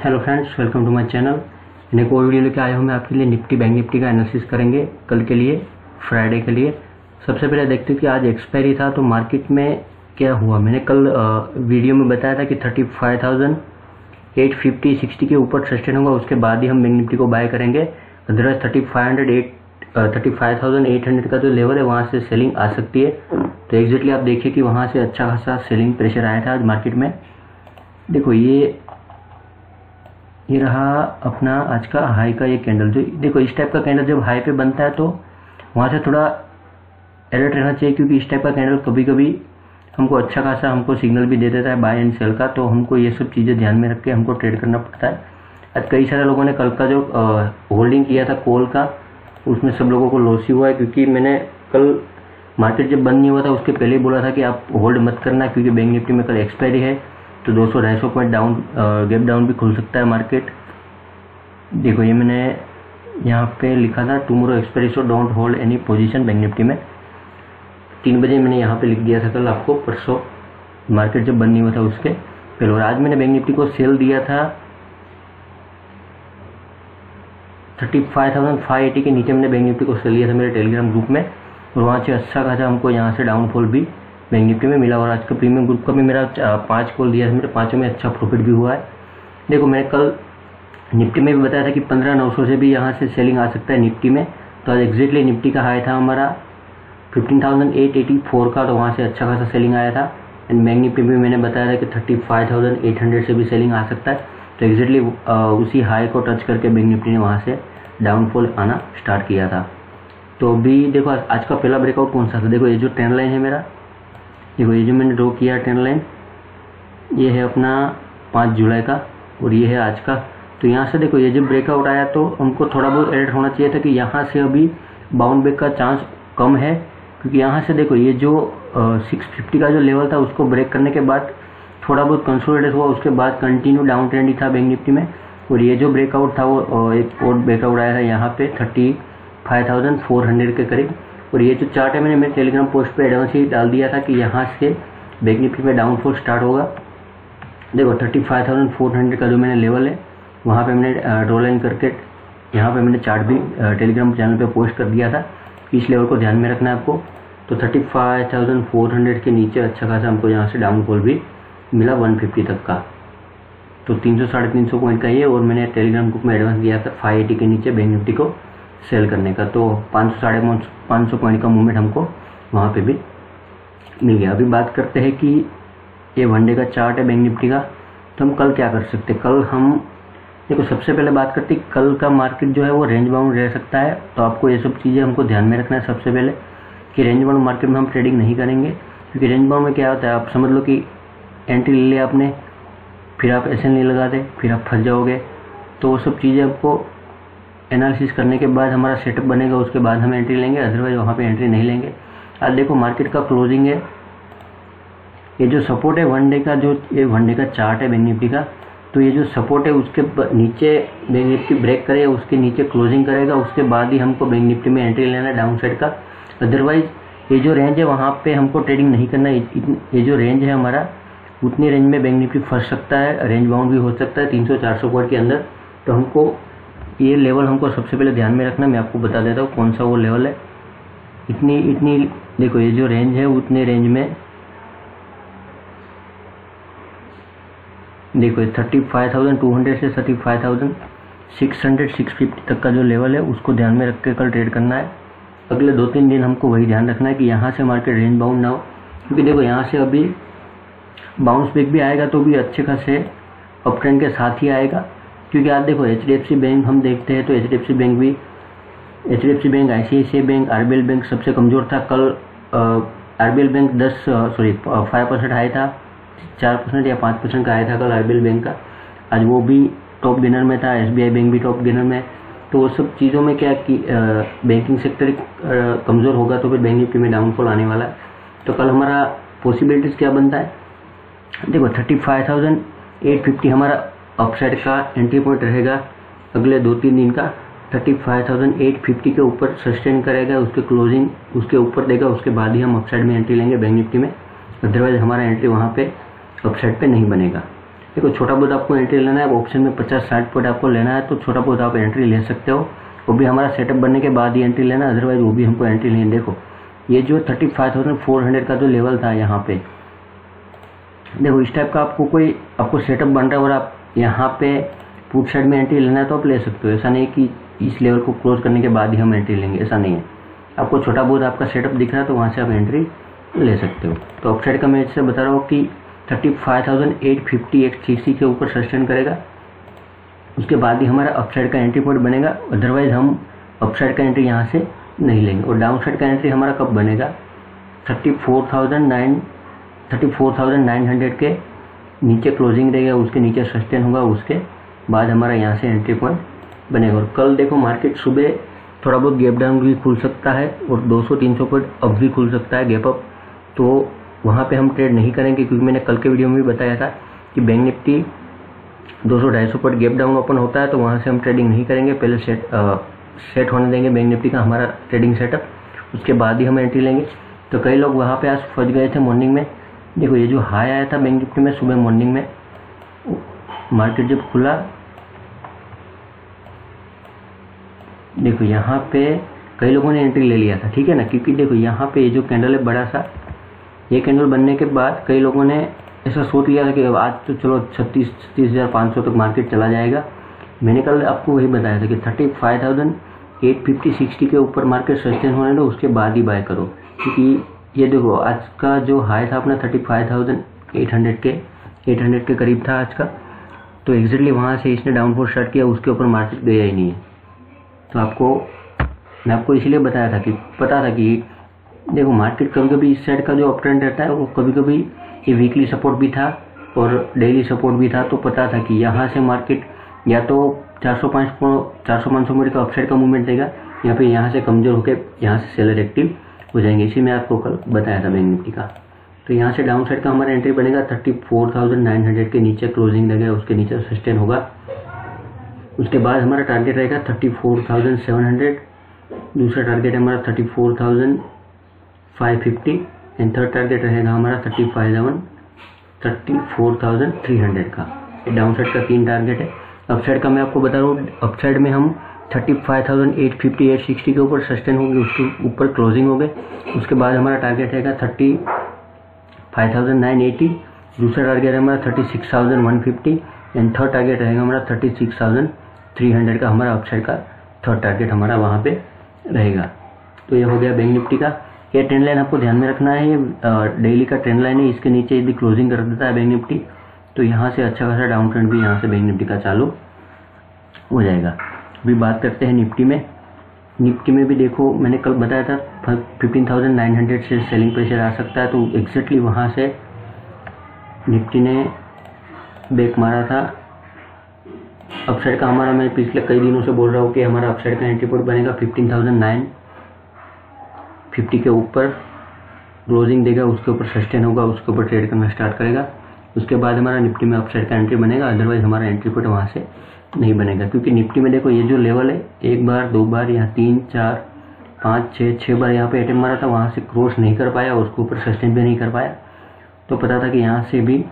Hello friends, welcome to my channel. एक और video लेके आया हूँ मैं आपके लिए। निफ्टी बैंक निफ्टी का एनालिसिस करेंगे कल के लिए, फ्राइडे के लिए। सबसे पहले देखते हैं कि आज एक्सपायरी था तो मार्केट में क्या हुआ। मैंने कल वीडियो में बताया था कि 35,850 60 के ऊपर सस्टेन होगा, उसके बाद ही हम बैंक निफ्टी को बाय करेंगे। अदरवाइज 35,800 का जो लेवल है वहाँ से सेलिंग आ सकती है। तो एग्जैक्टली आप देखिए कि वहाँ से अच्छा खासा सेलिंग प्रेशर आया था आज मार्केट में। देखो ये रहा अपना आज का हाई का ये कैंडल। जो देखो इस टाइप का कैंडल जब हाई पे बनता है तो वहाँ से थोड़ा अलर्ट रहना चाहिए, क्योंकि इस टाइप का कैंडल कभी कभी हमको अच्छा खासा हमको सिग्नल भी दे देता है बाय एंड सेल का। तो हमको ये सब चीज़ें ध्यान में रख के हमको ट्रेड करना पड़ता है। आज कई सारे लोगों ने कल का जो होल्डिंग किया था कॉल का, उसमें सब लोगों को लॉस ही हुआ है, क्योंकि मैंने कल मार्केट जब बंद नहीं हुआ था उसके पहले ही बोला था कि आप होल्ड मत करना, क्योंकि बैंक निफ्टी में कल एक्सपायरी है तो 200-250 पॉइंट डाउन गैप डाउन भी खुल सकता है मार्केट। देखो ये मैंने यहाँ पे लिखा था tomorrow expiry so don't hold any position bank Nifty में। 3 बजे मैंने यहाँ पे लिख दिया था कल आपको, परसों मार्केट जब बंद नहीं हुआ था उसके पहले। और आज मैंने बैंक निफ्टी को सेल दिया था 35,580 के नीचे। मैंने बैंक निफ्टी को सेल दिया था मेरे टेलीग्राम ग्रुप में, और वहाँ से अच्छा खासा हमको यहाँ से डाउनफॉल भी बैंक निफ्टी में मिला। और आज का प्रीमियम ग्रुप का भी मेरा 5 कॉल दिया था, मेरे 5 में अच्छा प्रॉफिट भी हुआ है। देखो मैंने कल निफ्टी में भी बताया था कि 15,900 से भी यहाँ से सेलिंग आ सकता है निफ्टी में। तो आज एग्जैक्टली निफ्टी का हाई था हमारा 15,884 का, तो वहाँ से अच्छा खासा सेलिंग आया था। एंड बैंक निफ्टी में मैंने बताया था कि 35,800 से भी सेलिंग आ सकता है। तो एग्जैक्टली उसी हाई को टच करके बैंक निफ्टी ने वहाँ से डाउनफॉल आना स्टार्ट किया था। तो अभी देखो आज का पहला ब्रेकआउट कौन सा था। देखो ये जो ट्रेंड लाइन है मेरा, देखो ये जो मैंने ड्रॉ किया ट्रेंड लाइन, ये है अपना 5 जुलाई का और ये है आज का। तो यहाँ से देखो ये जब ब्रेकआउट आया तो हमको थोड़ा बहुत अलर्ट होना चाहिए था कि यहाँ से अभी बाउंड बैक का चांस कम है, क्योंकि यहाँ से देखो ये जो 650 का जो लेवल था उसको ब्रेक करने के बाद थोड़ा बहुत कंसोलिडेट हुआ, उसके बाद कंटिन्यू डाउन ट्रेंड ही था बैंक निफ्टी में। और ये जो ब्रेकआउट था वो एक और ब्रेकआउट आया था यहाँ पे 35,400 के करीब। और ये जो चार्ट है मैंने मेरे टेलीग्राम पोस्ट पे एडवांस ही डाल दिया था कि यहाँ से बैंक निफ्टी में डाउनफॉल स्टार्ट होगा। देखो 35,400 का जो मैंने लेवल है वहाँ पे मैंने ड्रॉ लाइन करके यहाँ पे मैंने चार्ट भी टेलीग्राम चैनल पे पोस्ट कर दिया था। इस लेवल को ध्यान में रखना है आपको। तो 35,400 के नीचे अच्छा खासा हमको यहाँ से डाउनफॉल भी मिला 150 तक का। तो 300-350 पॉइंट का ये, और मैंने टेलीग्राम ग्रुप में एडवांस दिया था 580 के नीचे बैंक निफ्टी को सेल करने का। तो 500-550 पॉइंट का मूवमेंट हमको वहाँ पे भी मिल गया। अभी बात करते हैं कि ये वन डे का चार्ट है बैंक निफ्टी का, तो हम कल क्या कर सकते हैं। कल हम देखो सबसे पहले बात करते हैं कल का मार्केट जो है वो रेंज बाउंड रह सकता है। तो आपको ये सब चीज़ें हमको ध्यान में रखना है सबसे पहले कि रेंज बाउंड मार्केट में हम ट्रेडिंग नहीं करेंगे, क्योंकि रेंज बाउंड में क्या होता है, आप समझ लो कि एंट्री ले लिया आपने, फिर आप एसएल नहीं लगा दे, फिर आप फंस जाओगे। तो वो सब चीज़ें आपको एनालिसिस करने के बाद हमारा सेटअप बनेगा, उसके बाद हम एंट्री लेंगे, अदरवाइज वहाँ पे एंट्री नहीं लेंगे। आज देखो मार्केट का क्लोजिंग है, ये जो सपोर्ट है वन डे का, जो ये वन डे का चार्ट है बैंक निफ्टी का, तो ये जो सपोर्ट है उसके नीचे बैंक निफ्टी ब्रेक करेगा, उसके नीचे क्लोजिंग करेगा, उसके बाद ही हमको बैंक निफ्टी में एंट्री लेना है डाउन साइड का। अदरवाइज ये जो रेंज है वहाँ पे हमको ट्रेडिंग नहीं करना। ये जो रेंज है हमारा, उतनी रेंज में बैंक निफ्टी फंस सकता है, रेंज बाउंड भी हो सकता है 300-400 पॉइंट के अंदर। तो हमको ये लेवल हमको सबसे पहले ध्यान में रखना। मैं आपको बता देता हूँ कौन सा वो लेवल है। इतनी देखो ये जो रेंज है उतने रेंज में देखो 35,200 से 35,600-650 तक का जो लेवल है उसको ध्यान में रख के कल ट्रेड करना है। अगले 2-3 दिन हमको वही ध्यान रखना है कि यहाँ से मार्केट रेंज बाउंड ना हो, क्योंकि देखो यहाँ से अभी बाउंस बैक भी आएगा तो भी अच्छे खासे अप ट्रेंड के साथ ही आएगा। क्योंकि आज देखो HDFC बैंक हम देखते हैं तो HDFC bank, ICICI bank, RBL bank सबसे कमज़ोर था कल। RBL बैंक 5% हाई था, 4% या 5% का आया था कल RBL बैंक का। आज वो भी टॉप गेनर में था, SBI बैंक भी टॉप गेनर में। तो वो सब चीज़ों में क्या कि बैंकिंग सेक्टर कमज़ोर होगा तो फिर बैंक निफ्टी में डाउनफॉल आने वाला है। तो कल हमारा पॉसिबिलिटीज़ क्या बनता है, देखो 35,850 हमारा अपसाइड का एंट्री पॉइंट रहेगा अगले 2-3 दिन का। 35,850 के ऊपर सस्टेन करेगा, उसके क्लोजिंग उसके ऊपर देगा, उसके बाद ही हम अपसाइड में एंट्री लेंगे बैंक निफ्टी में। अदरवाइज हमारा एंट्री वहाँ पे अपसाइड पे नहीं बनेगा। देखो छोटा बहुत आपको एंट्री लेना है, ऑप्शन में 50-60 पॉइंट आपको लेना है तो छोटा बहुत आप एंट्री ले सकते हो। वो भी हमारा सेटअप बनने के बाद ही एंट्री लेना, अदरवाइज वो भी हमको एंट्री लेनी। देखो ये जो 35,400 का जो लेवल था यहाँ पे, देखो इस टाइप का आपको सेटअप बन रहा है और आप यहाँ पे पुट साइड में एंट्री लेना है तो आप ले सकते हो। ऐसा नहीं कि इस लेवल को क्लोज करने के बाद ही हम एंट्री लेंगे, ऐसा नहीं है। आपको छोटा बहुत आपका सेटअप दिख रहा है तो वहाँ से आप एंट्री ले सकते हो। तो अपसाइड का मैं इससे बता रहा हूँ कि 35,850 के ऊपर सस्टेन करेगा, उसके बाद ही हमारा अपसाइड का एंट्री पॉइंट बनेगा। अदरवाइज हम अपसाइड का एंट्री यहाँ से नहीं लेंगे। और डाउन साइड का एंट्री हमारा कब बनेगा, 34,900 के नीचे क्लोजिंग रहेगा, उसके नीचे सस्टेन होगा, उसके बाद हमारा यहाँ से एंट्री पॉइंट बनेगा। और कल देखो मार्केट सुबह थोड़ा बहुत गैप डाउन भी खुल सकता है और 200-300 पॉइंट अप भी खुल सकता है, गैप अप, तो वहाँ पे हम ट्रेड नहीं करेंगे क्योंकि मैंने कल के वीडियो में भी बताया था कि bank Nifty 200-250 point gap down open होता है तो वहाँ से हम ट्रेडिंग नहीं करेंगे। पहले सेट होने देंगे बैंक निफ्टी का हमारा ट्रेडिंग सेटअप, उसके बाद ही हम एंट्री लेंगे। तो कई लोग वहाँ पे आज फंस गए थे मॉर्निंग में। देखो ये जो हाई आया था बैंक निफ्टी में सुबह मॉर्निंग में, मार्केट जब खुला, देखो यहाँ पे कई लोगों ने एंट्री ले लिया था, ठीक है ना, क्योंकि देखो यहाँ पे ये जो कैंडल है बड़ा सा, ये कैंडल बनने के बाद कई लोगों ने ऐसा सोच लिया था कि आज तो चलो 36,500 तक मार्केट चला जाएगा। मैंने कल आपको वही बताया था कि 35,850-60 के ऊपर मार्केट सस्टेन होने दो, उसके बाद ही बाय करो। क्योंकि ये देखो आज का जो हाई था अपना 35,800 के करीब था आज का, तो एग्जैक्टली वहाँ से इसने डाउनफॉल स्टार्ट किया, उसके ऊपर मार्केट गया ही नहीं है। तो मैं आपको इसलिए बताया था कि पता था कि देखो मार्केट कभी कभी इस साइड का जो अप ट्रेंड रहता है वो कभी कभी ये वीकली सपोर्ट भी था और डेली सपोर्ट भी था, तो पता था कि यहाँ से मार्केट या तो 400-500 मिनट का अपसाइड का मूवमेंट देगा या फिर यहाँ से कमजोर होकर यहाँ से सेलर एक्टिव हो जाएंगे। इसी में आपको कल बताया था बैंक निफ्टी का। तो यहाँ से डाउन साइड का हमारा एंट्री बनेगा 34,900 के नीचे क्लोजिंग लगेगा, उसके नीचे सस्टेन होगा। उसके बाद हमारा टारगेट रहेगा 34,700, दूसरा टारगेट हमारा 34,550 एंड थर्ड टारगेट रहेगा हमारा 34,300 का। डाउन साइड का 3 टारगेट है। अपसाइड का मैं आपको बता रहा हूँ, अपसाइड में हम 35,850-860 के ऊपर सस्टेन होंगे, उसके ऊपर क्लोजिंग हो गए। उसके बाद हमारा टारगेट रहेगा 35,980, दूसरा टारगेट हमारा 36,150 एंड थर्ड टारगेट रहेगा हमारा 36,300 का। हमारा अपसाइड का थर्ड टारगेट हमारा वहाँ पे रहेगा। तो ये हो गया बैंक निफ्टी का। ये ट्रेंड लाइन आपको ध्यान में रखना है, ये डेली का ट्रेंड लाइन है, इसके नीचे यदि क्लोजिंग कर देता है बैंक निफ्टी तो यहाँ से अच्छा खासा डाउन ट्रेंड भी यहाँ से बैंक निफ्टी का चालू हो जाएगा। अभी बात करते हैं निफ्टी में। निफ्टी में भी देखो मैंने कल बताया था 15,900 से सेलिंग प्रेशर आ सकता है, तो एग्जैक्टली वहाँ से निफ्टी ने बैक मारा था। अपसाइड का हमारा, मैं पिछले कई दिनों से बोल रहा हूँ कि हमारा अपसाइड का एंट्री पॉइंट बनेगा 15,950 के ऊपर क्लोजिंग देगा, उसके ऊपर सस्टेन होगा, उसके ऊपर ट्रेड करना स्टार्ट करेगा। उसके बाद हमारा निफ्टी में अपसाइड का एंट्री बनेगा, अदरवाइज हमारा एंट्री पॉइंट वहाँ से नहीं बनेगा। क्योंकि निफ्टी में देखो ये जो लेवल है, 1 बार 2 बार या 3 4 5 6 बार यहाँ पे अटेम्प्ट मारा था, वहाँ से क्रॉस नहीं कर पाया, उसके ऊपर सस्टेन भी नहीं कर पाया। तो पता था कि यहाँ से भी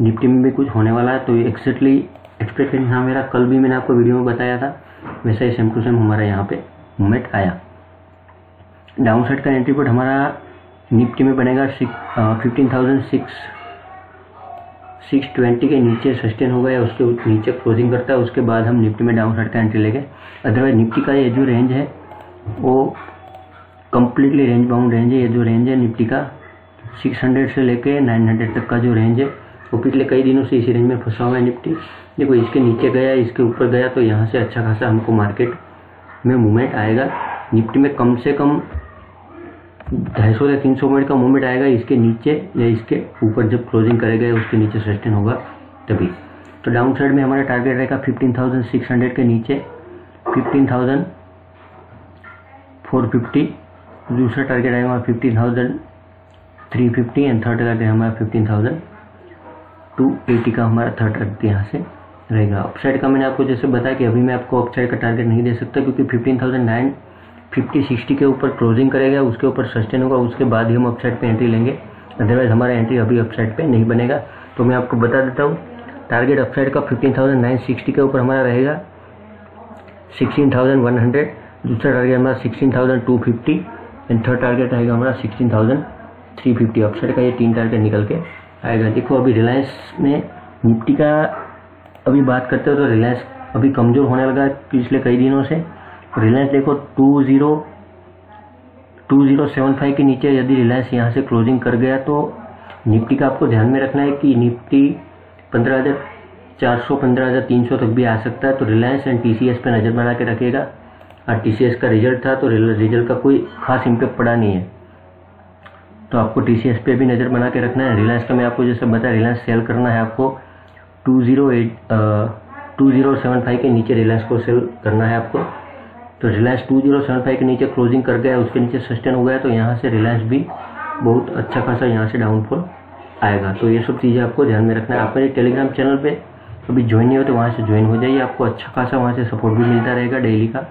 निफ्टी में भी कुछ होने वाला है। तो एग्जैक्टली एक्सपेक्टेशन था मेरा, कल भी मैंने आपको वीडियो में बताया था, वैसा ही सेम टू सेम हमारा यहाँ पे मूवमेंट आया। डाउन साइड का एंट्री पॉइंट हमारा निफ्टी में बनेगा 15,620 के नीचे सस्टेन होगा या उसके नीचे क्लोजिंग करता है, उसके बाद हम निफ्टी में डाउन साइड का एंट्री लेंगे। अदरवाइज निफ्टी का ये जो रेंज है वो कम्प्लीटली रेंज बाउंड रेंज है। ये जो रेंज है निफ्टी का 600 से लेके 900 तक का जो रेंज है वो पिछले कई दिनों से इसी रेंज में फंसा हुआ है निफ्टी। देखो इसके नीचे गया, इसके ऊपर गया, तो यहाँ से अच्छा खासा हमको मार्केट में मूवमेंट आएगा। निफ्टी में कम से कम 250 या 300 मिनट का मूवमेंट आएगा, इसके नीचे या इसके ऊपर जब क्लोजिंग करेगा उसके नीचे सस्टेन होगा तभी। तो डाउन साइड में हमारा टारगेट रहेगा 15,600 के नीचे 15,450, दूसरा टारगेट आएगा हमारा 15,350 एंड थर्ड टारगेट हमारा 15,280 का हमारा थर्ड टारगेट यहाँ से रहेगा। अपसाइड का मैंने आपको जैसे बताया कि अभी मैं आपको अपसाइड का टारगेट नहीं दे सकता, क्योंकि 15,950-60 के ऊपर क्लोजिंग करेगा, उसके ऊपर सस्टेन होगा, उसके बाद ही हम अपसाइड पे एंट्री लेंगे। अदरवाइज हमारा एंट्री अभी अपसाइड पे नहीं बनेगा। तो मैं आपको बता देता हूँ टारगेट अपसाइड का 15,960 के ऊपर हमारा रहेगा 16,100, दूसरा टारगेट हमारा 16,250 एंड थर्ड टारगेट रहेगा हमारा 16,350। अपसाइड का ये 3 टारगेट निकल के आएगा। देखो अभी रिलायंस में निफ्टी का अभी बात करते हो तो रिलायंस अभी कमज़ोर होने लगा पिछले कई दिनों से। रिलायंस देखो 2075 के नीचे यदि रिलायंस यहाँ से क्लोजिंग कर गया तो निफ्टी का आपको ध्यान में रखना है कि निफ्टी 15,400 15,300 तक भी आ सकता है। तो रिलायंस एंड टीसीएस पे नज़र बना के रखिएगा। और टीसीएस का रिजल्ट था तो रिजल्ट का कोई खास इम्पैक्ट पड़ा नहीं है, तो आपको टीसीएस पे भी नज़र बना के रखना है। रिलायंस का मैं आपको जैसे बताया, रिलायंस सेल करना है आपको 2075 के नीचे रिलायंस को सेल करना है आपको। तो रिलायंस 2075 के नीचे क्लोजिंग कर गया, उसके नीचे सस्टेन हो गया, तो यहाँ से रिलायंस भी बहुत अच्छा खासा यहाँ से डाउनफॉल आएगा। तो ये सब चीज़ें आपको ध्यान में रखना है। आप मेरे टेलीग्राम चैनल पे अभी ज्वाइन नहीं हो तो वहाँ से ज्वाइन हो जाइए, आपको अच्छा खासा वहाँ से सपोर्ट भी मिलता रहेगा, डेली का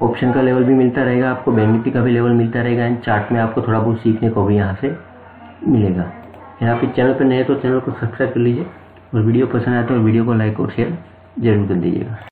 ऑप्शन का लेवल भी मिलता रहेगा, आपको बैंक निफ्टी का भी लेवल मिलता रहेगा एंड चार्ट में आपको थोड़ा बहुत सीखने को भी यहाँ से मिलेगा। यहाँ पे चैनल पर नए तो चैनल को सब्सक्राइब कर लीजिए और वीडियो पसंद आए तो वीडियो को लाइक और शेयर जरूर कर दीजिएगा।